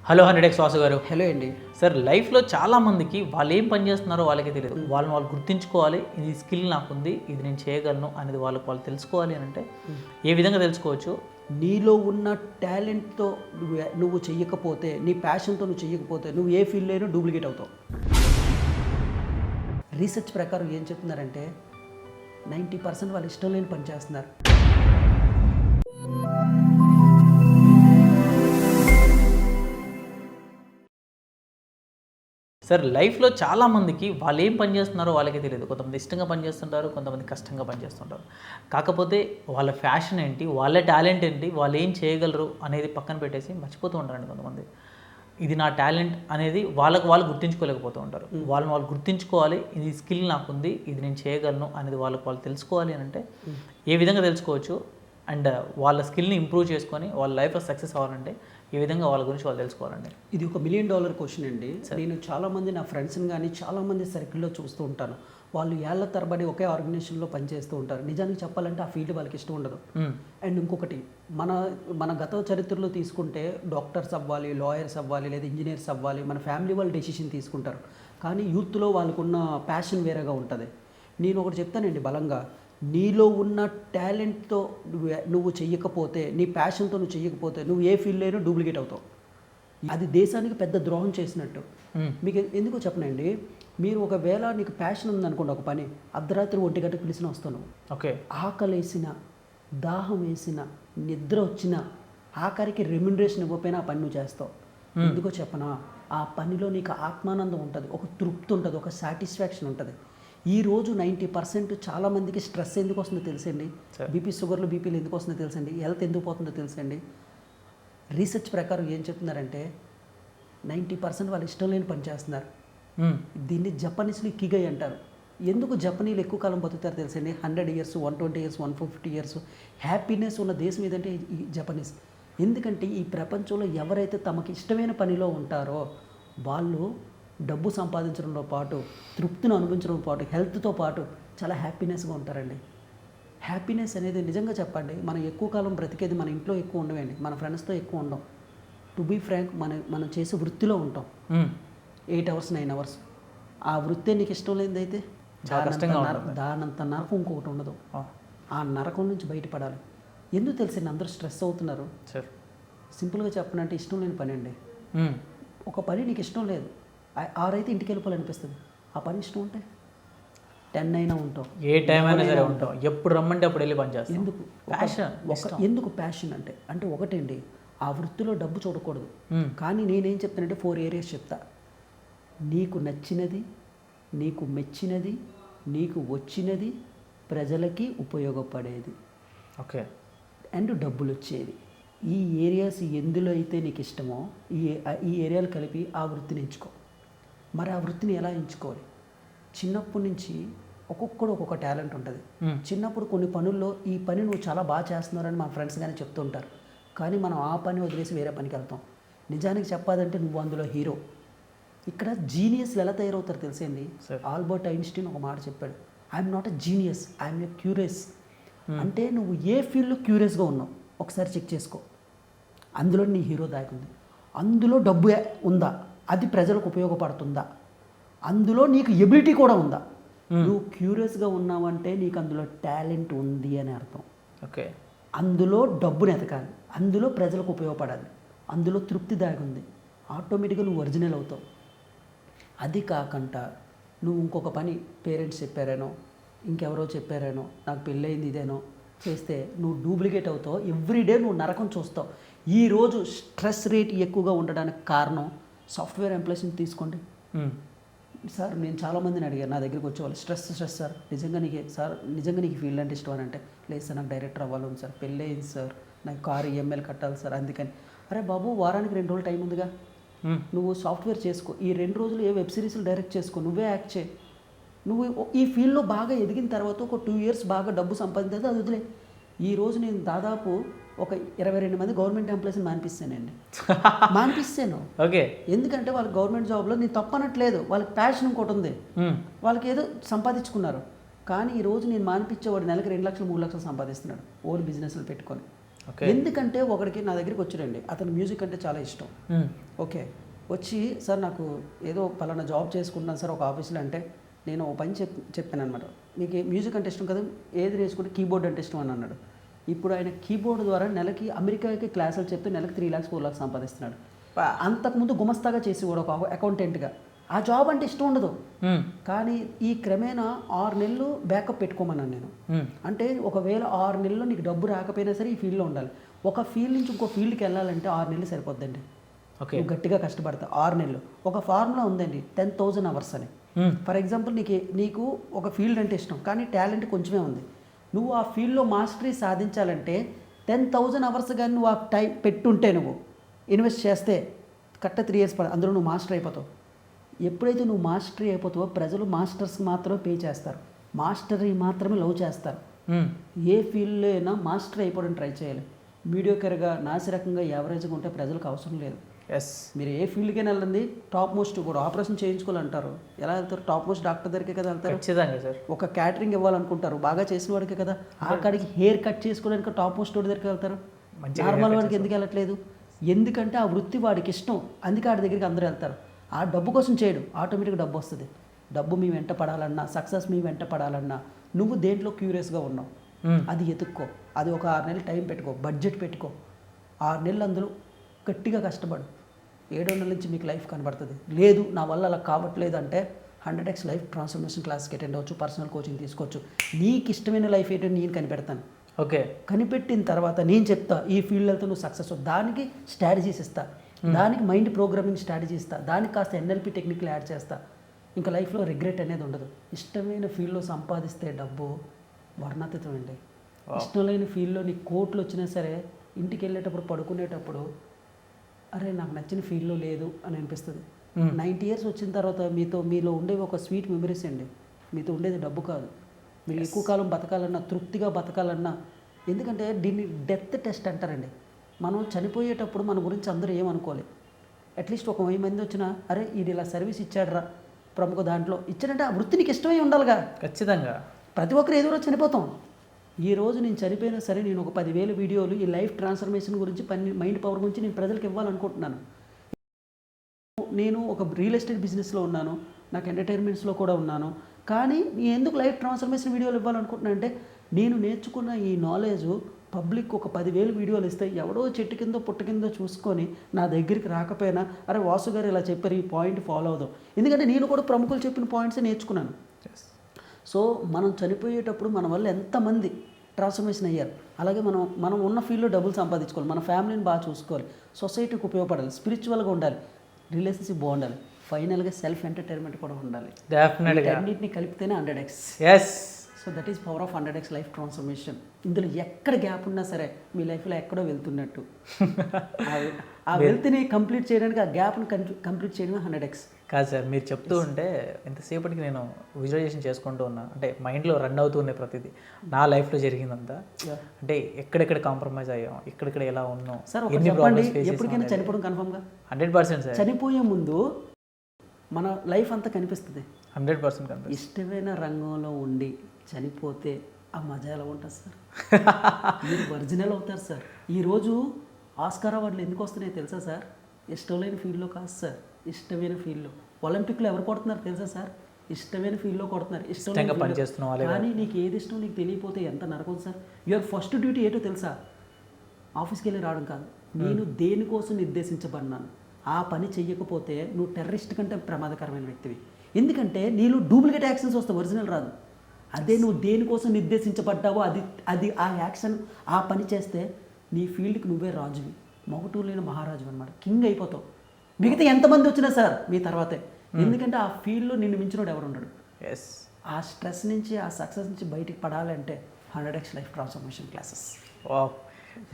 Hello 100x Vasu గారు. Hello అండి. Sir లైఫ్‌లో చాలామందికి వాళ్ళు ఏం పని చేస్తున్నారో వాళ్ళకే తెలియదు. వాళ్ళని వాళ్ళు గుర్తించుకోవాలి. ఇది స్కిల్ నాకుంది, ఇది నేను చేయగలను అనేది వాళ్ళకి వాళ్ళు తెలుసుకోవాలి అని అంటే ఏ విధంగా తెలుసుకోవచ్చు? నీలో ఉన్న టాలెంట్తో నువ్వు చెయ్యకపోతే, నీ ప్యాషన్తో నువ్వు చెయ్యకపోతే నువ్వు ఏ ఫీల్డ్లోనూ డూప్లికేట్ అవుతావు. రీసెర్చ్ ప్రకారం ఏం చెప్తున్నారంటే 90% వాళ్ళు ఇష్టం లేని పని చేస్తున్నారు. సార్ లైఫ్‌లో చాలామందికి వాళ్ళు ఏం పని చేస్తున్నారో వాళ్ళకే తెలియదు. కొంతమంది ఇష్టంగా పని చేస్తుంటారు, కొంతమంది కష్టంగా పని చేస్తుంటారు. కాకపోతే వాళ్ళ ఫ్యాషన్ ఏంటి, వాళ్ళ టాలెంట్ ఏంటి, వాళ్ళు ఏం చేయగలరు అనేది పక్కన పెట్టేసి మర్చిపోతూ ఉంటారండి కొంతమంది. ఇది నా టాలెంట్ అనేది వాళ్ళకు వాళ్ళు గుర్తించుకోలేకపోతూ ఉంటారు. వాళ్ళని వాళ్ళు గుర్తించుకోవాలి. ఇది స్కిల్ నాకుంది, ఇది నేను చేయగలను అనేది వాళ్ళకు వాళ్ళు తెలుసుకోవాలి అని అంటే ఏ విధంగా తెలుసుకోవచ్చు? అండ్ వాళ్ళ స్కిల్ని ఇంప్రూవ్ చేసుకొని వాళ్ళ లైఫ్లో సక్సెస్ అవ్వాలంటే ఏ విధంగా వాళ్ళ గురించి వాళ్ళు తెలుసుకోవాలండి? ఇది ఒక $1 మిలియన్ క్వశ్చన్ అండి. నేను చాలామంది నా ఫ్రెండ్స్ని కానీ చాలామంది సర్కిల్లో చూస్తూ ఉంటాను. వాళ్ళు ఏళ్ల తరబడి ఒకే ఆర్గనైజేషన్లో పనిచేస్తూ ఉంటారు. నిజానికి చెప్పాలంటే ఆ ఫీల్డ్ వాళ్ళకి ఇష్టం ఉండదు. అండ్ ఇంకొకటి మన గత చరిత్రలో తీసుకుంటే డాక్టర్స్ అవ్వాలి, లాయర్స్ అవ్వాలి, లేదా ఇంజనీర్స్ అవ్వాలి, మన ఫ్యామిలీ వాళ్ళు డెసిషన్ తీసుకుంటారు. కానీ యూత్లో వాళ్ళకున్న ప్యాషన్ వేరేగా ఉంటుంది. నేను ఒకటి చెప్తానండి బలంగా, నీలో ఉన్న టాలెంట్తో నువ్వు చెయ్యకపోతే, నీ ప్యాషన్తో నువ్వు చెయ్యకపోతే నువ్వు ఏ ఫీల్డ్లోనూ డూప్లికేట్ అవుతావు. అది దేశానికి పెద్ద ద్రోహం చేసినట్టు. మీకు ఎందుకో చెప్పనండి, మీరు ఒకవేళ నీకు ప్యాషన్ ఉందనుకోండి, ఒక పని అర్ధరాత్రి 1 గంటకు పిలిచిన వస్తాను. ఓకే. ఆకలి వేసిన, దాహం వేసిన, నిద్ర వచ్చిన, ఆఖరికి రెమ్యునరేషన్ ఇవ్వకపోయినా ఆ పని నువ్వు చేస్తావు. ఎందుకో చెప్పనా, ఆ పనిలో నీకు ఆత్మానందం ఉంటుంది, ఒక తృప్తి ఉంటుంది, ఒక సాటిస్ఫాక్షన్ ఉంటుంది. ఈరోజు 90% చాలామందికి స్ట్రెస్ ఎందుకు వస్తుందో తెలుసండి, బీపీ షుగర్లు బీపీలు ఎందుకు వస్తుందో తెలుసండి, హెల్త్ ఎందుకు పోతుందో తెలుసండి. రీసెర్చ్ ప్రకారం ఏం చెప్తున్నారంటే 90% వాళ్ళు ఇష్టం లేని పని చేస్తున్నారు. దీన్ని జపనీస్లో ఇకిగై అంటారు. ఎందుకు జపనీలు ఎక్కువ కాలం బతుకుతారు తెలుసండి? 100 years, 120 years, 150 years హ్యాపీనెస్ ఉన్న దేశం ఏదంటే ఈ జపనీస్. ఎందుకంటే ఈ ప్రపంచంలో ఎవరైతే తమకు ఇష్టమైన పనిలో ఉంటారో వాళ్ళు డబ్బు సంపాదించడంతో పాటు, తృప్తిని అనుభవించడంతో పాటు, హెల్త్తో పాటు చాలా హ్యాపీనెస్గా ఉంటారండి. హ్యాపీనెస్ అనేది నిజంగా చెప్పండి, మనం ఎక్కువ కాలం బ్రతికేది మన ఇంట్లో ఎక్కువ ఉండవండి, మన ఫ్రెండ్స్తో ఎక్కువ ఉండం. టు బీ ఫ్రాంక్, మనం చేసే వృత్తిలో ఉంటాం 8 hours 9 hours. ఆ వృత్తే నీకు ఇష్టం లేనిది అయితే దానంత నరకం ఇంకొకటి ఉండదు. ఆ నరకం నుంచి బయటపడాలి. ఎందుకు తెలిసింది అందరూ స్ట్రెస్ అవుతున్నారు? సింపుల్గా చెప్పనంటే ఇష్టం లేని పని అండి. ఒక పని నీకు ఇష్టం లేదు, 6 అయితే ఇంటికి వెళ్ళిపోవాలనిపిస్తుంది. ఆ పని ఇష్టం ఉంటే 10 అయినా ఉంటాం, ఏ టైం అయినా సరే ఉంటాం, ఎప్పుడు రమ్మంటే అప్పుడు వెళ్ళి పని చేస్తాం. ఎందుకు ఎందుకు ప్యాషన్ అంటే ఒకటండి, ఆ వృత్తిలో డబ్బు చూడకూడదు. కానీ నేనేం చెప్తానంటే 4 areas చెప్తా. నీకు నచ్చినది, నీకు మెచ్చినది, నీకు వచ్చినది, ప్రజలకి ఉపయోగపడేది, ఓకే, అండ్ డబ్బులు వచ్చేది. ఈ ఏరియాస్ ఎందులో అయితే నీకు ఇష్టమో ఈ ఏరియాలు కలిపి ఆ వృత్తిని ఎంచుకో. మరి ఆ వృత్తిని ఎలా ఎంచుకోవాలి? చిన్నప్పటి నుంచి ఒక్కొక్కడు ఒక్కొక్క టాలెంట్ ఉంటుంది. చిన్నప్పుడు కొన్ని పనుల్లో ఈ పని నువ్వు చాలా బాగా చేస్తున్నారని మా ఫ్రెండ్స్ కానీ చెప్తూ ఉంటారు. కానీ మనం ఆ పని వదిలేసి వేరే పనికి వెళ్తాం. నిజానికి చెప్పాలంటే నువ్వు అందులో హీరో. ఇక్కడ జీనియస్లు ఎలా తయారవుతారు తెలిసేండి? ఆల్బర్ట్ ఐన్స్టీన్ ఒక మాట చెప్పాడు, I'm not a genius, I'm a curious. అంటే నువ్వు ఏ ఫీల్డ్లో క్యూరియస్గా ఉన్నావు ఒకసారి చెక్ చేసుకో. అందులో నీ హీరో దాకుంది. అందులో డబ్బు ఉందా, అది ప్రజలకు ఉపయోగపడుతుందా, అందులో నీకు ఎబిలిటీ కూడా ఉందా? నువ్వు క్యూరియస్గా ఉన్నావంటే నీకు అందులో టాలెంట్ ఉంది అని అర్థం. ఓకే. అందులో డబ్బుని ఎతకాలి, అందులో ప్రజలకు ఉపయోగపడాలి, అందులో తృప్తి దాగుంది. ఆటోమేటిక్గా నువ్వు ఒరిజినల్ అవుతావు. అది కాకుండా నువ్వు ఇంకొక పని పేరెంట్స్ చెప్పారేనో, ఇంకెవరో చెప్పారేనో, నాకు పెళ్ళయింది ఇదేనో చేస్తే నువ్వు డూప్లికేట్ అవుతావు. ఎవ్రీడే నువ్వు నరకం చూస్తావు. ఈరోజు స్ట్రెస్ రేట్ ఎక్కువగా ఉండడానికి కారణం సాఫ్ట్వేర్ ఎంప్లాయీస్ని తీసుకోండి. సార్ నేను చాలామందిని అడిగాను, నా దగ్గరికి వచ్చేవాళ్ళు స్ట్రెస్ సార్ నిజంగా నీకు ఫీల్డ్ అంటే ఇష్టం అని అంటే, లేదు సార్ నాకు డైరెక్టర్ అవ్వాలి సార్, పెళ్ళి అయింది సార్, నాకు కారు ఈఎంఐలు కట్టాలి సార్, అందుకని. అరే బాబు, వారానికి 2 రోజులు టైం ఉందిగా, నువ్వు సాఫ్ట్వేర్ చేసుకో, ఈ 2 రోజులు ఏ వెబ్ సిరీస్లు డైరెక్ట్ చేసుకో, నువ్వే యాక్ట్ చేయి. నువ్వు ఈ ఫీల్డ్లో బాగా ఎదిగిన తర్వాత ఒక 2 years బాగా డబ్బు సంపాదించేది అది వదిలే. ఈరోజు నేను దాదాపు ఒక 22 మంది గవర్నమెంట్ ఎంప్లాయీస్ని మానిపిస్తాను. ఓకే. ఎందుకంటే వాళ్ళకి గవర్నమెంట్ జాబ్లో నేను తప్పనట్లేదు, వాళ్ళకి ప్యాషన్ ఇంకోటి ఉంది, వాళ్ళకి ఏదో సంపాదించుకున్నారు. కానీ ఈరోజు నేను మానిపించేవాడు నెలకి 2 లక్షలు 3 లక్షలు సంపాదిస్తున్నాడు ఓన్ బిజినెస్లు పెట్టుకొని. ఎందుకంటే ఒకడికి నా దగ్గరికి వచ్చాడండి, అతను మ్యూజిక్ అంటే చాలా ఇష్టం. ఓకే, వచ్చి సార్ నాకు ఏదో పలానా జాబ్ చేసుకుంటున్నాను సార్ ఒక ఆఫీస్లో అంటే, నేను ఓ పని చెప్పాను అనమాట, మీకు మ్యూజిక్ అంటే ఇష్టం కదా, ఏది నేర్చుకుంటే కీబోర్డ్ అంటే ఇష్టం అని అన్నాడు. ఇప్పుడు ఆయన కీబోర్డ్ ద్వారా నెలకి అమెరికాకి క్లాసులు చెప్తే నెలకి 3 lakhs 4 lakhs సంపాదిస్తున్నాడు. అంతకుముందు గుమస్తాగా చేసేవాడు ఒక అకౌంటెంట్గా. ఆ జాబ్ అంటే ఇష్టం ఉండదు, కానీ ఈ క్రమేణా 6 నెలలు బ్యాకప్ పెట్టుకోమన్నాను నేను. అంటే ఒకవేళ 6 నెలల్లో నీకు డబ్బు రాకపోయినా సరే ఈ ఫీల్డ్లో ఉండాలి. ఒక ఫీల్డ్ నుంచి ఇంకో ఫీల్డ్కి వెళ్ళాలంటే 6 నెలలు సరిపోద్దండి. నువ్వు గట్టిగా కష్టపడతావు 6 నెలలు. ఒక ఫార్ములా ఉందండి 10,000 hours అని. ఫర్ ఎగ్జాంపుల్ నీకు ఒక ఫీల్డ్ అంటే ఇష్టం కానీ టాలెంట్ కొంచెమే ఉంది. నువ్వు ఆ ఫీల్డ్లో మాస్టరీ సాధించాలంటే 10,000 hours కానీ నువ్వు ఆ టైం పెట్టుంటే, నువ్వు ఇన్వెస్ట్ చేస్తే కరెక్ట్ 3 years అందులో నువ్వు మాస్టర్ అయిపోతావు. ఎప్పుడైతే నువ్వు మాస్టరీ అయిపోతావో ప్రజలు మాస్టర్స్కి మాత్రమే పే చేస్తారు, మాస్టరీ మాత్రమే లవ్ చేస్తారు. ఏ ఫీల్డ్లో అయినా మాస్టర్ అయిపోవడం ట్రై చేయాలి. మీడియోకర్గా నాసిరకంగా యావరేజ్గా ఉంటే ప్రజలకు అవసరం లేదు. మీరు ఏ ఫీల్డ్కైనా వెళ్ళండి, టాప్ మోస్ట్ కూడా ఆపరేషన్ చేయించుకోవాలంటారు, ఎలా వెళ్తారు? టాప్ మోస్ట్ డాక్టర్ దగ్గరికి కదా వెళ్తారు. ఒక క్యాటరింగ్ ఇవ్వాలనుకుంటారు, బాగా చేసిన వాడికి కదా. ఆ కాడికి హెయిర్ కట్ చేసుకోవడానికి టాప్ మోస్ట్ వాడి దగ్గరికి వెళ్తారు, నార్మల్ వాడికి ఎందుకు వెళ్ళట్లేదు? ఎందుకంటే ఆ వృత్తి వాడికి ఇష్టం, అందుకే వాడి దగ్గరికి అందరూ వెళ్తారు. ఆ డబ్బు కోసం చేయడు, ఆటోమేటిక్గా డబ్బు వస్తుంది. డబ్బు మీ వెంట పడాలన్నా, సక్సెస్ మీ వెంట పడాలన్నా నువ్వు దేంట్లో క్యూరియస్గా ఉన్నావు అది ఎతుక్కో. అది ఒక 6 నెలలు టైం పెట్టుకో, బడ్జెట్ పెట్టుకో. 6 నెలలు అందులో గట్టిగా కష్టపడు. 7వ నెల నుంచి మీకు లైఫ్ కనబడుతుంది. లేదు నా వల్ల అలా కావట్లేదు అంటే 100x లైఫ్ ట్రాన్స్ఫర్మేషన్ క్లాస్కి అటెండ్ అవ్వచ్చు, పర్సనల్ కోచింగ్ తీసుకోవచ్చు. నీకు ఇష్టమైన లైఫ్ ఏంటో నేను కనిపెడతాను. కనిపెట్టిన తర్వాత నేను చెప్తా ఈ ఫీల్డ్ వెళ్తే నువ్వు సక్సెస్. దానికి స్ట్రాటజీస్ ఇస్తా, దానికి మైండ్ ప్రోగ్రామింగ్ స్ట్రాటజీ ఇస్తా, దానికి కాస్త NLP టెక్నిక్లు యాడ్ చేస్తా. ఇంకా లైఫ్లో రిగ్రెట్ అనేది ఉండదు. ఇష్టమైన ఫీల్డ్లో సంపాదిస్తే డబ్బు వర్ణాతీతం అండి. ఇష్టం లేని ఫీల్డ్లో నీకు కోట్లు వచ్చినా సరే ఇంటికి వెళ్ళేటప్పుడు పడుకునేటప్పుడు అరే నాకు నచ్చిన ఫీల్డ్లో లేదు అని అనిపిస్తుంది. 90 years వచ్చిన తర్వాత మీలో ఉండేవి ఒక స్వీట్ మెమరీస్ అండి. మీతో ఉండేది డబ్బు కాదు. మీరు ఎక్కువ కాలం బతకాలన్నా, తృప్తిగా బతకాలన్నా, ఎందుకంటే దీన్ని డెత్ టెస్ట్ అంటారండి. మనం చనిపోయేటప్పుడు మన గురించి అందరూ ఏమనుకోవాలి. అట్లీస్ట్ ఒక 1000 మంది వచ్చినా అరే ఇది ఇలా సర్వీస్ ఇచ్చాడరా ప్రముఖ దాంట్లో ఇచ్చాడంటే ఆ వృత్తి నీకు ఇష్టమై ఉండాలిగా. ఖచ్చితంగా ప్రతి ఒక్కరు ఏదో రోజు చనిపోతాం. ఈ రోజు నేను చనిపోయినా సరే నేను ఒక 10,000 వీడియోలు ఈ లైఫ్ ట్రాన్స్ఫర్మేషన్ గురించి, మైండ్ పవర్ గురించి నేను ప్రజలకు ఇవ్వాలనుకుంటున్నాను. నేను ఒక రియల్ ఎస్టేట్ బిజినెస్లో ఉన్నాను, నాకు ఎంటర్టైన్మెంట్స్లో కూడా ఉన్నాను. కానీ నేను ఎందుకు లైఫ్ ట్రాన్స్ఫర్మేషన్ వీడియోలు ఇవ్వాలనుకుంటున్నాను అంటే, నేను నేర్చుకున్న ఈ నాలెడ్జ్ పబ్లిక్ ఒక 10,000 వీడియోలు ఇస్తే ఎవడో చెట్టు కిందో పుట్ట కిందో చూసుకొని నా దగ్గరికి రాకపోయినా అరే వాసు గారు ఇలా చెప్పారు ఈ పాయింట్ ఫాలో అవుదాం. ఎందుకంటే నేను కూడా ప్రముఖులు చెప్పిన పాయింట్సే నేర్చుకున్నాను. సో మనం చనిపోయేటప్పుడు మన వల్ల ఎంతమంది ట్రాన్స్ఫర్మేషన్ అయ్యారు. అలాగే మనం ఉన్న ఫీల్డ్లో డబ్బులు సంపాదించుకోవాలి, మన ఫ్యామిలీని బాగా చూసుకోవాలి, సొసైటీకి ఉపయోగపడాలి, స్పిరిచువల్గా ఉండాలి, రిలేషన్షిప్ బాగుండాలి, ఫైనల్గా సెల్ఫ్ ఎంటర్టైన్మెంట్ కూడా ఉండాలి. డెఫినెట్గా అన్నింటినీ కలిపితేనే 100x. So that is power of 100x life transformation. ఇందులో ఎక్కడ గ్యాప్ ఉన్నా సరే మీ లైఫ్లో ఎక్కడో వెళ్తున్నట్టు ఆ వెల్త్ని కంప్లీట్ చేయడానికి, ఆ గ్యాప్ని కంప్లీట్ చేయడమే 100x. కాదు సార్, మీరు చెప్తూ ఉంటే ఎంతసేపటికి నేను విజువలైజేషన్ చేసుకుంటూ ఉన్నా, అంటే మైండ్లో రన్ అవుతూ ఉన్నాయి ప్రతిదీ. నా లైఫ్లో జరిగిందంతా అంటే ఎక్కడెక్కడ కాంప్రమైజ్ అయ్యాం, ఎక్కడెక్కడ ఎలా ఉన్నాం. సార్ చెప్పండి, ఎప్పటికైనా చనిపోవడం కన్ఫర్మ్గా 100% సార్. చనిపోయే ముందు మన లైఫ్ అంతా కనిపిస్తుంది. 100% కనిపిస్తుంది. ఇష్టమైన రంగంలో ఉండి చనిపోతే ఆ మజా ఎలా ఉంటుంది సార్? మీరు ఒరిజినల్ అవుతారు సార్. ఈరోజు ఆస్కార్ అవార్డులు ఎందుకు వస్తున్నాయి తెలుసా సార్? ఇష్టం లేని ఫీల్డ్లో కాదు సార్, ఇష్టమైన ఫీల్డ్లో. ఒలింపిక్లో ఎవరు కొడుతున్నారు తెలుసా సార్? ఇష్టమైన ఫీల్డ్లో కొడుతున్నారు. ఇష్టంగా పనిచేస్తున్నాం. కానీ నీకు ఏది ఇష్టం నీకు తెలియపోతే ఎంత నరకం సార్. యువర్ ఫస్ట్ డ్యూటీ ఏంటో తెలుసా? ఆఫీస్కి వెళ్ళి రావడం కాదు. నేను దేనికోసం నిర్దేశించబడినాను, ఆ పని చెయ్యకపోతే నువ్వు టెర్రరిస్ట్ కంటే ప్రమాదకరమైన వ్యక్తివి. ఎందుకంటే నీలో డూప్లికేట్ యాక్షన్స్ వస్తాయి, ఒరిజినల్ రాదు. అదే నువ్వు దేనికోసం నిర్దేశించబడ్డావో అది ఆ యాక్షన్, ఆ పని చేస్తే నీ ఫీల్డ్కి నువ్వే రాజువి, మొగటూ లేని మహారాజు అనమాట, కింగ్ అయిపోతావు. మిగతా ఎంతమంది వచ్చినా సార్ మీ తర్వాతే. ఎందుకంటే ఆ ఫీల్డ్లో నిన్ను మించినోడు ఎవరు ఉండడు. ఆ స్ట్రెస్ నుంచి, ఆ సక్సెస్ నుంచి బయటికి పడాలంటే 100x life transformation classes.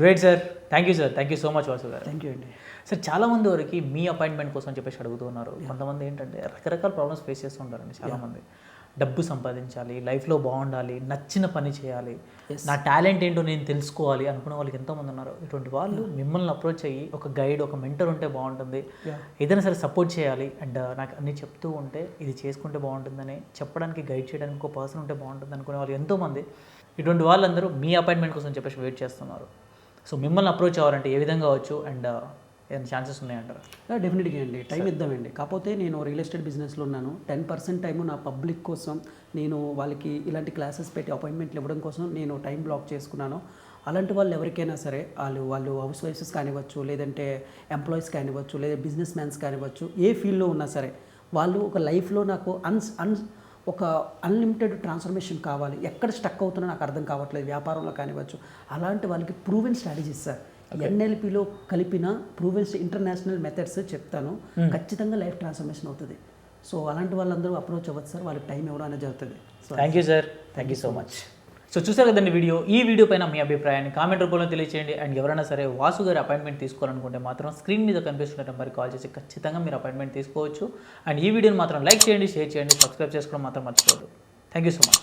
Great sir, thank you sir, thank you so much Vasu garu. Thank you అండి. సార్ చాలామంది వరకు మీ అపాయింట్మెంట్ కోసం చెప్పేసి అడుగుతున్నారు. కొంతమంది ఏంటంటే రకరకాల ప్రాబ్లమ్స్ ఫేస్ చేస్తూ ఉంటారండి చాలామంది. డబ్బు సంపాదించాలి, లైఫ్లో బాగుండాలి, నచ్చిన పని చేయాలి, నా టాలెంట్ ఏంటో నేను తెలుసుకోవాలి అనుకునే వాళ్ళకి ఎంతోమంది ఉన్నారు. ఇటువంటి వాళ్ళు మిమ్మల్ని అప్రోచ్ అయ్యి ఒక గైడ్, ఒక మెంటర్ ఉంటే బాగుంటుంది, ఏదైనా సరే సపోర్ట్ చేయాలి అండ్ నాకు అన్నీ చెప్తూ ఉంటే ఇది చేసుకుంటే బాగుంటుందని చెప్పడానికి, గైడ్ చేయడానికి ఒక పర్సన్ ఉంటే బాగుంటుంది అనుకునే వాళ్ళు ఎంతోమంది. ఇటువంటి వాళ్ళందరూ మీ అపాయింట్మెంట్ కోసం చెప్పేసి వెయిట్ చేస్తున్నారు. సో మిమ్మల్ని అప్రోచ్ అవ్వాలంటే ఏ విధంగా అవ్వచ్చు అండ్ ఏమైనా ఛాన్సెస్ ఉన్నాయంటారు? డెఫినెట్గా అండి, టైం ఇద్దామండి. కాకపోతే నేను రియల్ ఎస్టేట్ బిజినెస్లో ఉన్నాను. 10% టైము నా పబ్లిక్ కోసం, నేను వాళ్ళకి ఇలాంటి క్లాసెస్ పెట్టి అపాయింట్మెంట్లు ఇవ్వడం కోసం నేను టైం బ్లాక్ చేసుకున్నాను. అలాంటి వాళ్ళు ఎవరికైనా సరే, వాళ్ళు హౌస్ వైఫ్స్ కానివ్వచ్చు, లేదంటే ఎంప్లాయీస్ కానివ్వచ్చు, లేదా బిజినెస్ మ్యాన్స్ కానివ్వచ్చు, ఏ ఫీల్డ్లో ఉన్నా సరే వాళ్ళు ఒక లైఫ్లో నాకు ఒక అన్లిమిటెడ్ ట్రాన్స్ఫర్మేషన్ కావాలి, ఎక్కడ స్టక్ అవుతున్నా నాకు అర్థం కావట్లేదు, వ్యాపారంలో కానివ్వచ్చు, అలాంటి వాళ్ళకి ప్రూవెన్ స్ట్రాటజీస్ సార్, ఎన్ఎల్పిలో కలిపిన ప్రూవెన్ ఇంటర్నేషనల్ మెథడ్స్ చెప్తాను. ఖచ్చితంగా లైఫ్ ట్రాన్స్ఫర్మేషన్ అవుతుంది. సో అలాంటి వాళ్ళందరూ అప్రోచ్ అవ్వచ్చు సార్, వాళ్ళకి టైం ఇవ్వడం అనేది జరుగుతుంది. So thank you sir, thank you so much. So చూసారు కదండి వీడియో. ఈ వీడియో పైన మీ అభిప్రాయాన్ని కామెంట్ రూపంలో తెలియచేయండి. అండ్ ఎవరైనా సరే వాసు గారి అపాయింట్మెంట్ తీసుకోవాలనుకుంటే మాత్రం స్క్రీన్ మీద కనిపిస్తున్న నెంబర్కి కాల్ చేసి ఖచ్చితంగా మీరు అపాయింట్మెంట్ తీసుకోవచ్చు. అండ్ ఈ వీడియోని మాత్రం లైక్ చేయండి, షేర్ చేయండి, సబ్స్క్రైబ్ చేసుకోవడం మాత్రం మర్చిపోవద్దు. Thank you so much.